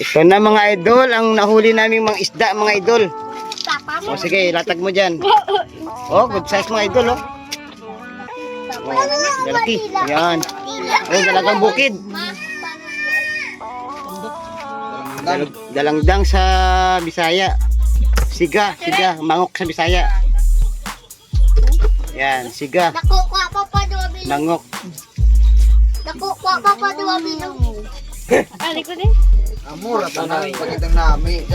Ito na mga idol, ang nahuli naming mga isda mga idol. O sige, latag mo dyan. Oh, good size mga idol oh. Oh, lalaki. Ayan. Oh, dalagang bukid. Dalangdang sa Bisaya. Siga, mangok sa Bisaya. Yan, siga. Mangok. Ali ko din. Amor at pagkitang nami.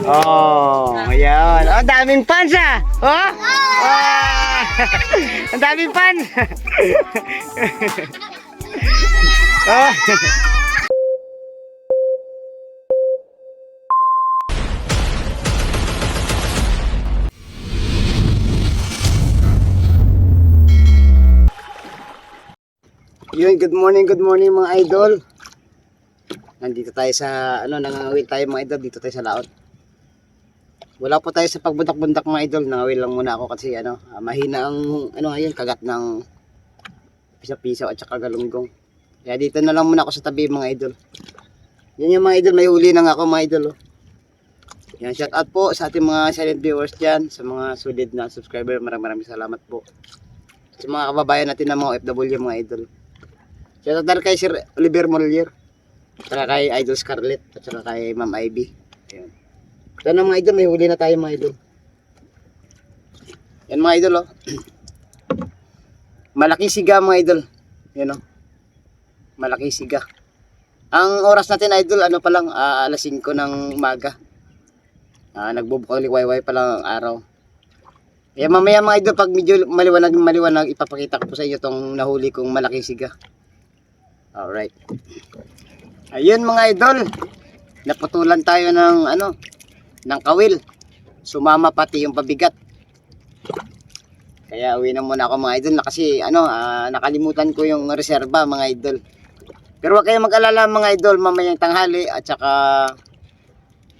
Oh, ayan. Oh, daming fans ah. Oh? Ah! Ang daming fans. Oh. Yun, good morning mga idol. Nandito tayo sa nangangawil tayo mga idol, dito tayo sa laot. Wala po tayo sa pagbundak-bundak mga idol, nangawil lang muna ako kasi mahina ang ngayon, kagat ng pisaw-pisaw at saka galunggong. Kaya dito na lang muna ako sa tabi mga idol. Yan yung mga idol, may huli na ako mga idol. Oh. Yan, shout out po sa ating mga silent viewers dyan, sa mga solid na subscriber, maraming salamat po. Sa mga kababayan natin na mga OFW mga idol. Shout out kay Sir Oliver Molier, at saka kay Idol Scarlett, at saka kay Ma'am Ivy. Ayan. Ito na mga idol, may huli na tayo mga idol. Yan mga idol oh. Malaki siga mga idol. Yan oh. Malaki siga. Ang oras natin idol, pa lang, alas 5 ng umaga. Nagbubukang liwayway pa lang ang araw. Kaya mamaya mga idol, pag medyo maliwanag, ipapakita ko po sa inyo itong nahuli kong malaki siga. Alright. Ayun mga idol, naputulan tayo ng ng kawil. Sumama pati yung pabigat. Kaya uwi na muna ako mga idol na kasi nakalimutan ko yung reserba mga idol. Pero huwag kayong mag-alala mga idol, mamayang tanghali at saka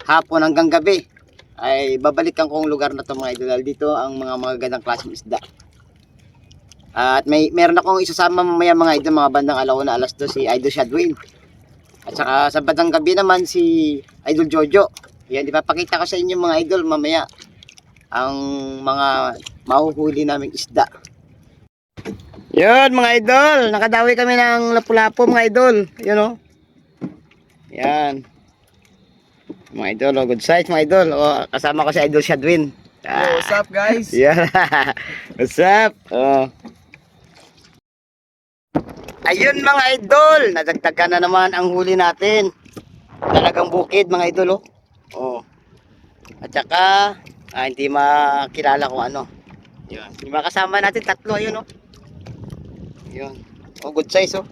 hapon hanggang gabi ay babalikan ko ang lugar na to mga idol. Dito ang mga gandang klaseng isda. At meron akong isasama mamaya mga idol, mga bandang alauna alas 2 si Idol Shadwin. At saka sa bandang gabi naman si Idol Jojo. Yan, ipapakita ko sa inyo mga idol mamaya ang mga mahuhuli naming isda. Yun mga idol, nakadawi kami ng lapu-lapu mga idol. Yun o. Yan. Mga idol, good size mga idol. Kasama ko si Idol Shadwin. What's up guys? Yeah. What's up? Ayun mga idol, nadagdagan na naman ang huli natin. Talagang bukid mga idol oh. At saka hindi makilala kung ano. Yun. Yung mga kasama natin tatlo ayun oh. Yun. Good size oh.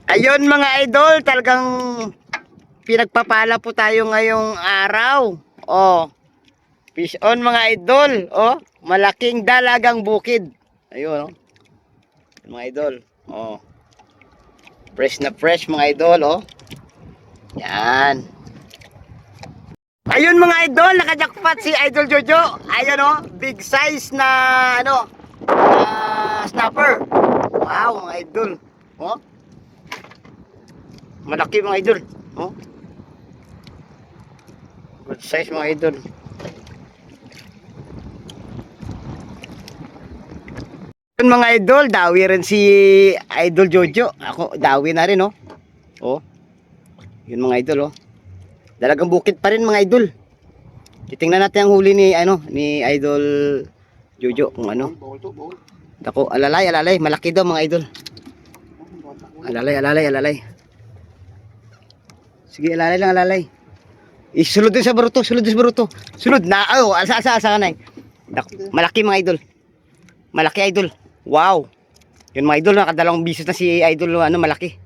Ayun mga idol, talagang pinagpapala po tayo ngayong araw. Fish on mga idol. Malaking dalagang bukid. Ayun oh. Mga idol. Fresh na fresh mga idol Yan. Ayun mga idol, nakajakpat si Idol Jojo. Ayun big size na snapper. Wow mga idol. Malaki mga idol. Good size mga idol. Mga idol, dawi rin si Idol Jojo. Ako, dawi na rin Yun mga idol Dalagang bukid pa rin mga idol. Titingnan natin ang huli ni Idol Jojo kung ano. Dako, alalay, malaki daw mga idol. Alalay. Sige, alalay. Isulod din sa baruto, Sulod na, asa kanay. Malaki mga idol. Malaki idol. Wow. Yun mga idol, nakadalawang bisis na si Idol malaki.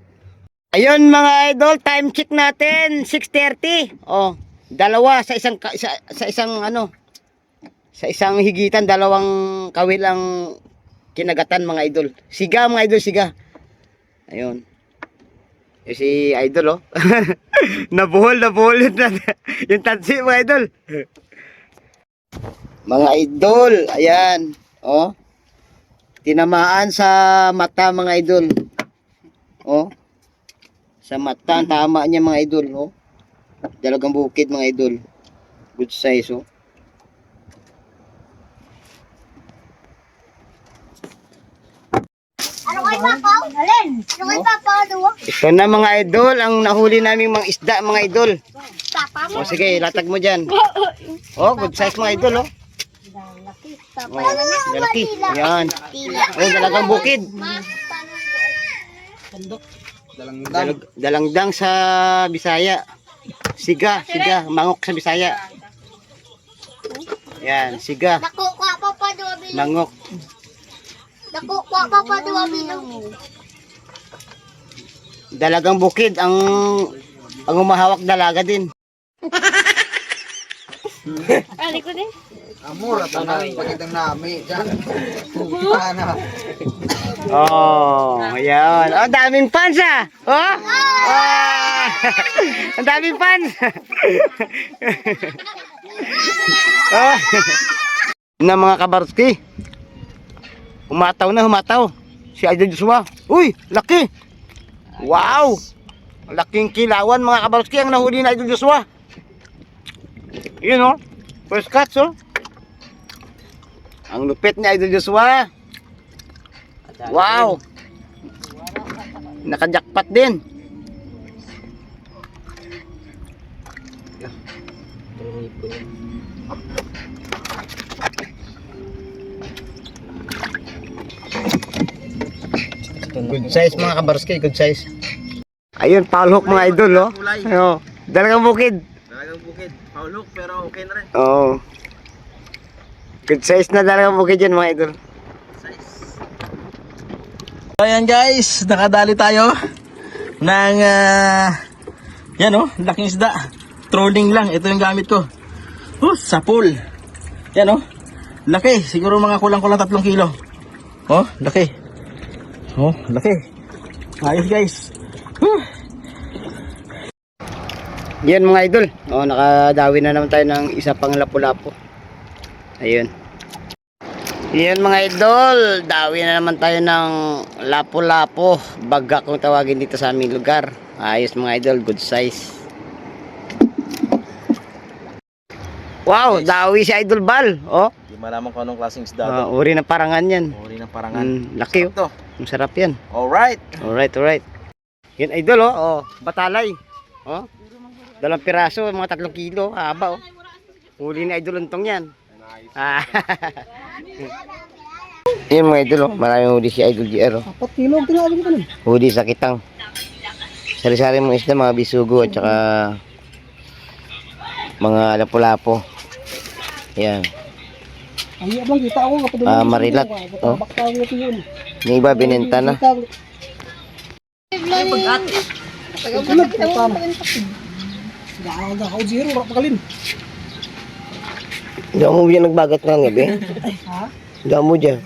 Ayun mga idol, time check natin 6:30. Dalawa sa isang higitan, dalawang kawil ang kinagatan mga idol. Siga mga idol, siga. Ayun. Yung si Idol nabuhol yung tansi mga idol. Mga idol, ayan. Tinamaan sa mata mga idol. Sa mata, ang tama niya mga idol, oh. Dalagang bukid mga idol. Good size, oh. Ano kay Papa? Alin? Ano kay Papa? Ito na mga idol, ang nahuli naming mga isda mga idol. Papa mo? O sige, latag mo dyan. Oh, good size mga idol, oh. Papa Oh, lalaki. Yan. Oh, dalagang bukid. Dalangdang sa Bisaya. Siga, mangok sa Bisaya. Yan, siga, Dako kwa Papa dua bilog. mangok. Dako kwa Papa dua bilog. Dalagang bukid ang humahawak dalaga din. Ali ko din. Amor at pagitang nami. Diyan. Ano? Oh, ayan. Oh, daming fans ah. Oh? Ah! Ang daming fans. Oh. Na mga kabarski. Humataw. Si Idol Joshua. Uy, laki. Wow. Laking kilawan mga kabarski ang nahuli na Idol Joshua. Yun oh. First catch oh. Ang lupit ni Idol Joshua. Wow. Nakajakpat din. Good size mga kabarski, good size. Ayun, foul hook mga idol, oh. Ayun, dalagang bukid. Talagang bukid. Paulok pero okay na rin. Oo. Good size na dalagang bukid yan mga idol. Ayan guys, nakadali tayo ng yan oh, laking isda. Trolling lang, ito yung gamit ko. Sa pool. Yan oh, laki. Siguro mga kulang-kulang 3 kilo. Oh, laki. Oh, laki. Ayos guys. Yan mga idol. Oh, nakadawi na naman tayo ng isa pang lapu-lapu. Ayun. Yan mga idol, dawi na naman tayo ng lapu-lapu. Baga kung tawagin dito sa aming lugar. Ayos mga idol, good size. Wow, dawi si Idol Bal. Oh, Di malaman kung anong klaseng isda to. uri ng parangan yan. Uri ng parangan. Laki oh. Ito. Ang sarap yan. Alright. Alright. Yan idol oh, oh, batalay. Oh. 2 piraso, mga 3 kilo, haba oh. Huli ni Idol Untong yan. Ah. Yan mga idol oh, maraming huli si Idol GR oh. 4 kilo ang tinawag ko nun. Huli sa kitang. Sari-sari mga isda, mga bisugo at saka mga lapu-lapo. Yan. Ay, abang kita ako kapag Marilat. Oh. Yung iba binenta na. Hindi mo yan nagbagat ng gabi. Hindi mo dyan.